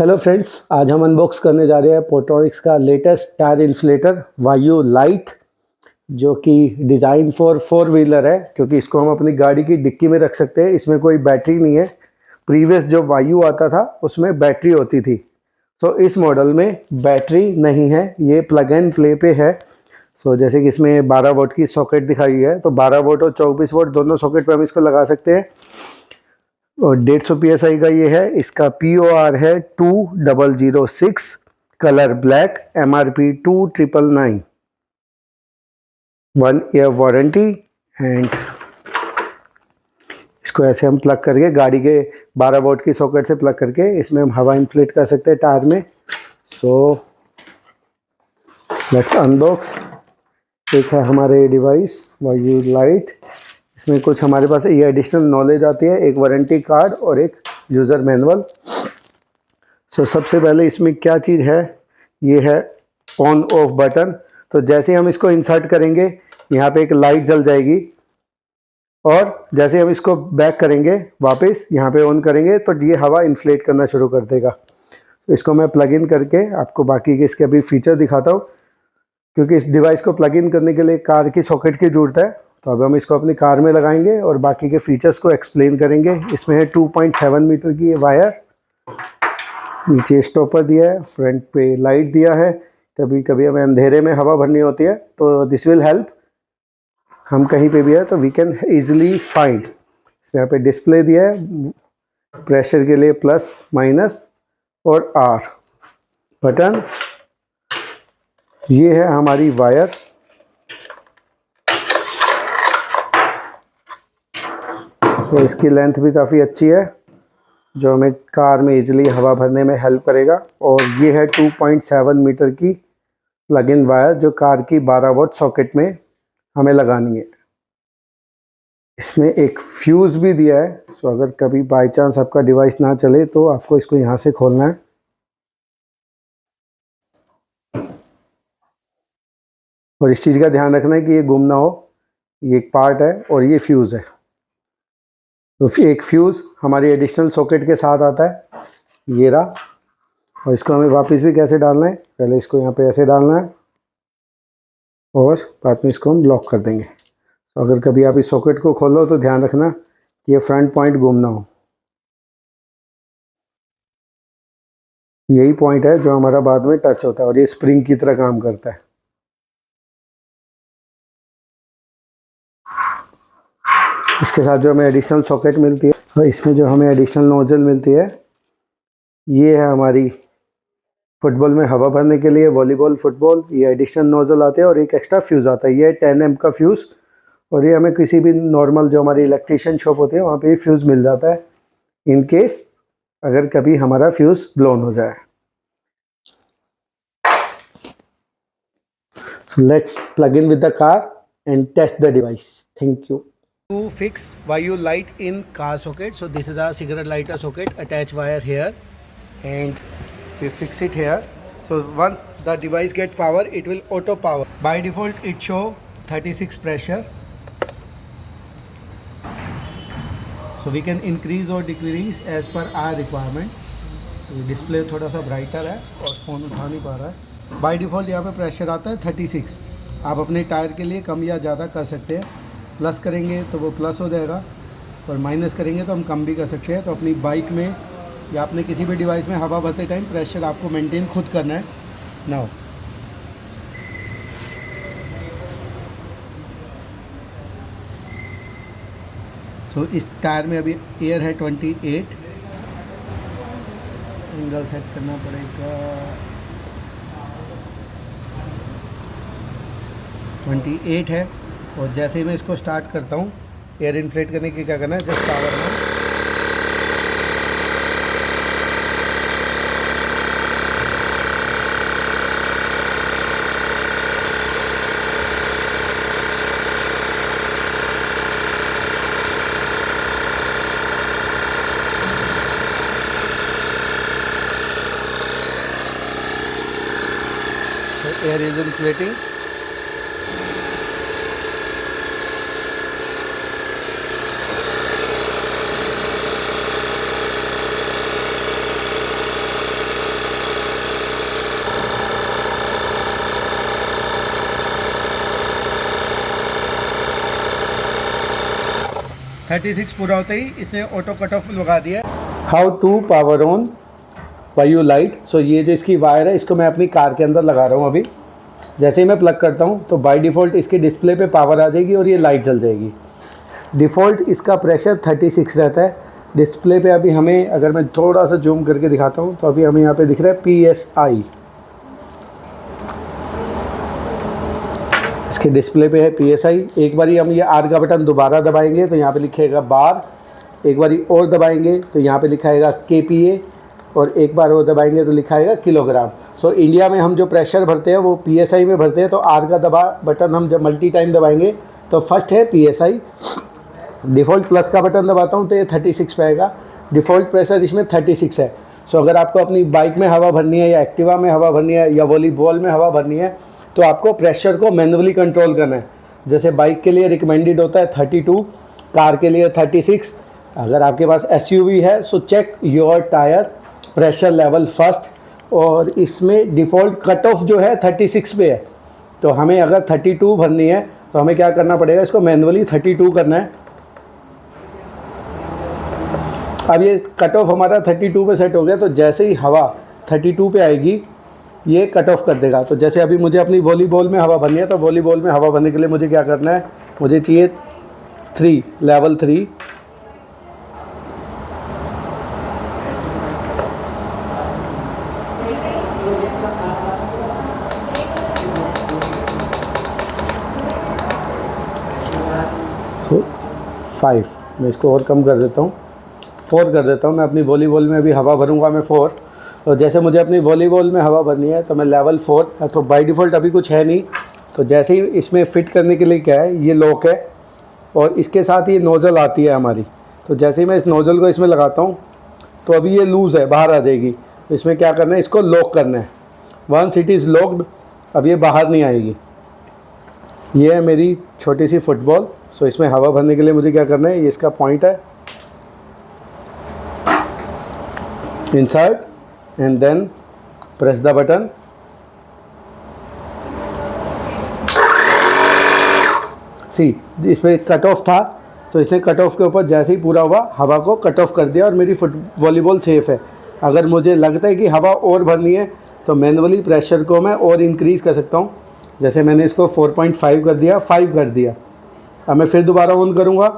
Hello friends, आज हम unbox करने जा रहे हैं पोर्ट्रॉनिक्स का लेटेस्ट टायर इन्फ्लेटर वायु लाइट, जो कि डिज़ाइन फॉर 4 व्हीलर है, क्योंकि इसको हम अपनी गाड़ी की डिक्की में रख सकते हैं। इसमें कोई बैटरी नहीं है। प्रीवियस जो वायु आता था उसमें बैटरी होती थी, तो इस मॉडल में बैटरी नहीं है, ये प्लग एंड प्ले पे है। जैसे कि इसमें 12 वोल्ट की सॉकेट दिखाई है, तो 12 वोल्ट और 24 वोल्ट दोनों सॉकेट पर हम इसको लगा सकते हैं। और 150 PSI का ये है। इसका POR है 2006, colour black, MRP 2999, 1 year warranty. And इसको ऐसे हम प्लग करके गाड़ी के 12 वोल्ट की सॉकेट से प्लग करके इसमें हम हवा इन्फ्लेट कर सकते हैं टायर में। Let's unbox. एक है हमारे डिवाइस वायु लाइट। इसमें कुछ हमारे पास ये एडिशनल नॉलेज आती है, एक वारंटी कार्ड और एक यूज़र मैनुअल। सबसे पहले इसमें क्या चीज़ है, ये है ऑन ऑफ बटन। तो जैसे हम इसको इंसर्ट करेंगे, यहाँ पे एक लाइट जल जाएगी, और जैसे हम इसको बैक करेंगे वापस यहाँ पे ऑन करेंगे तो ये हवा इन्फ्लेट करना शुरू कर देगा। तो इसको मैं प्लग इन करके आपको बाकी के इसके अभी फीचर दिखाता हूँ, क्योंकि इस डिवाइस को प्लग इन करने के लिए कार की सॉकेट की ज़रूरत है। तो अब हम इसको अपनी कार में लगाएंगे और बाकी के फीचर्स को एक्सप्लेन करेंगे। इसमें है 2.7 मीटर की ये वायर, नीचे स्टॉपर दिया है, फ्रंट पे लाइट दिया है। कभी कभी हमें अंधेरे में हवा भरनी होती है तो दिस विल हेल्प। हम कहीं पे भी है तो वी कैन इजीली फाइंड। इसमें यहाँ पे डिस्प्ले दिया है, प्रेशर के लिए प्लस माइनस और R बटन। ये है हमारी वायर। इसकी लेंथ भी काफ़ी अच्छी है, जो हमें कार में इजीली हवा भरने में हेल्प करेगा। और ये है 2.7 मीटर की प्लग इन वायर, जो कार की 12 वोल्ट सॉकेट में हमें लगानी है। इसमें एक फ्यूज़ भी दिया है, अगर कभी बाय चांस आपका डिवाइस ना चले तो आपको इसको यहाँ से खोलना है। और इस चीज़ का ध्यान रखना है कि ये गुम ना हो। ये एक पार्ट है और ये फ्यूज़ है। तो एक फ्यूज़ हमारी एडिशनल सॉकेट के साथ आता है, ये रहा। और इसको हमें वापस भी कैसे डालना है, पहले इसको यहाँ पे ऐसे डालना है और बाद में इसको हम लॉक कर देंगे। तो अगर कभी आप इस सॉकेट को खोलो तो ध्यान रखना कि ये फ्रंट पॉइंट गुम ना हो। यही पॉइंट है जो हमारा बाद में टच होता है, और ये स्प्रिंग की तरह काम करता है। इसके साथ जो हमें एडिशनल सॉकेट मिलती है, और इसमें जो हमें एडिशनल नोजल मिलती है, ये है हमारी फुटबॉल में हवा भरने के लिए, वॉलीबॉल, फुटबॉल। ये एडिशनल नोजल आते हैं और एक एक्स्ट्रा फ्यूज़ आता है, ये 10 एम का फ्यूज़। और ये हमें किसी भी नॉर्मल जो हमारी इलेक्ट्रिशियन शॉप होती है वहाँ पे फ्यूज़ मिल जाता है, इन केस अगर कभी हमारा फ्यूज़ ब्लोन हो जाए। Let's plug in with the car and test the device. Thank you. To fix Vayu light in car socket, so this is a cigarette lighter socket, attach wire here and we fix it here. So once the device get power, it will auto power. By default it show 36 pressure, so we can increase or decrease as per our requirement. so display थोड़ा सा brighter है और phone उठा नहीं पा रहा है। By default यहाँ पे प्रेशर आता है 36। आप अपने टायर के लिए कम या ज़्यादा कर सकते हैं। प्लस करेंगे तो वो प्लस हो जाएगा, और माइनस करेंगे तो हम कम भी कर सकते हैं। तो अपनी बाइक में या अपने किसी भी डिवाइस में हवा भरते टाइम प्रेशर आपको मेंटेन खुद करना है। नाउ इस टायर में अभी एयर है 28। एंगल सेट करना पड़ेगा 28 है। और जैसे ही मैं इसको स्टार्ट करता हूँ, एयर इन्फ्लेट करने की क्या करना है, जस्ट पावर में एयर इज इन्फ्लेटिंग। 36 पूरा होते ही इसने ऑटो कट ऑफ लगा दिया। हाउ टू पावर ऑन वायु लाइट। सो ये जो इसकी वायर है इसको मैं अपनी कार के अंदर लगा रहा हूँ अभी। जैसे ही मैं प्लग करता हूँ तो बाय डिफ़ॉल्ट इसके डिस्प्ले पे पावर आ जाएगी और ये लाइट जल जाएगी। डिफ़ॉल्ट इसका प्रेशर 36 रहता है। डिस्प्ले पे अभी हमें, अगर मैं थोड़ा सा जूम करके दिखाता हूँ तो अभी हमें यहाँ पे दिख रहा है PSI। इसके डिस्प्ले पे है PSI। एक बारी हम ये R का बटन दोबारा दबाएंगे तो यहाँ पे लिखेगा बार। एक बारी और दबाएंगे तो यहाँ पे लिखाएगा KPA और एक बार और दबाएंगे तो लिखाएगा किलोग्राम। सो इंडिया में हम जो प्रेशर भरते हैं वो PSI में भरते हैं। तो R का बटन हम जब मल्टी टाइम दबाएंगे तो फर्स्ट है PSI। डिफ़ॉल्ट प्लस का बटन दबाता हूँ तो ये 36 पे आएगा। डिफ़ॉल्ट प्रेशर इसमें 36 है। सो अगर आपको अपनी बाइक में हवा भरनी है या एक्टिवा में हवा भरनी है या वॉलीबॉल में हवा भरनी है तो आपको प्रेशर को मैनुअली कंट्रोल करना है। जैसे बाइक के लिए रिकमेंडेड होता है 32, कार के लिए 36। अगर आपके पास SUV है so check your tyre pressure level first. और इसमें डिफ़ॉल्ट कट ऑफ जो है 36 पे है। तो हमें अगर 32 भरनी है तो हमें क्या करना पड़ेगा, इसको मैनुअली 32 करना है। अब ये कट ऑफ हमारा 32 पे सेट हो गया। तो जैसे ही हवा 32 पे आएगी ये कट ऑफ कर देगा। तो जैसे अभी मुझे अपनी वॉलीबॉल में हवा भरनी है तो वॉलीबॉल में हवा भरने के लिए मुझे क्या करना है, मुझे चाहिए 3, लेवल 3। तो 5, मैं इसको और कम कर देता हूँ, 4 कर देता हूँ। मैं अपनी वॉलीबॉल में भी हवा भरूँगा मैं 4। तो जैसे मुझे अपनी वॉलीबॉल में हवा भरनी है तो मैं लेवल 4। तो बाय डिफ़ॉल्ट अभी कुछ है नहीं। तो जैसे ही इसमें फ़िट करने के लिए क्या है, ये लॉक है और इसके साथ ये नोज़ल आती है हमारी। तो जैसे ही मैं इस नोज़ल को इसमें लगाता हूँ तो अभी ये लूज़ है, बाहर आ जाएगी। तो इसमें क्या करना है, इसको लॉक करना है। वंस इट इज़ लॉक्ड अब ये बाहर नहीं आएगी। ये है मेरी छोटी सी फुटबॉल। सो इसमें हवा भरने के लिए मुझे क्या करना है, ये इसका पॉइंट है, insert and then press the button। सी इसमें कट ऑफ था तो इसने कट ऑफ के ऊपर जैसे ही पूरा हुआ हवा को कट ऑफ कर दिया और मेरी वॉलीबॉल सेफ है। अगर मुझे लगता है कि हवा और भरनी है तो मैनुअली प्रेशर को मैं और इंक्रीज़ कर सकता हूँ। जैसे मैंने इसको 4.5 कर दिया, 5 कर दिया। अब मैं फिर दोबारा ऑन करूँगा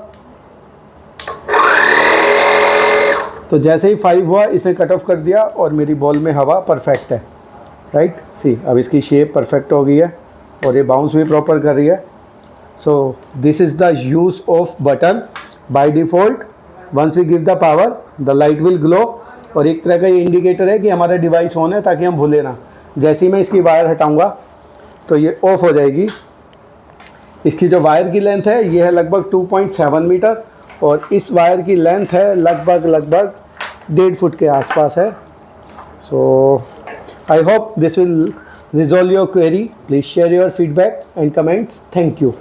तो जैसे ही 5 हुआ इसने कट ऑफ कर दिया और मेरी बॉल में हवा परफेक्ट है। राइट, सी अब इसकी शेप परफेक्ट हो गई है और ये बाउंस भी प्रॉपर कर रही है। So this is the use of button. By default once we give the power the light will glow और एक तरह का ये इंडिकेटर है कि हमारा डिवाइस ऑन है, ताकि हम भूलें ना। जैसे ही मैं इसकी वायर हटाऊँगा तो ये ऑफ हो जाएगी। इसकी जो वायर की लेंथ है ये है लगभग 2.7 मीटर और इस वायर की लेंथ है लगभग 1.5 फुट के आसपास है। So I hope this will resolve your query. Please share your feedback and comments. Thank you.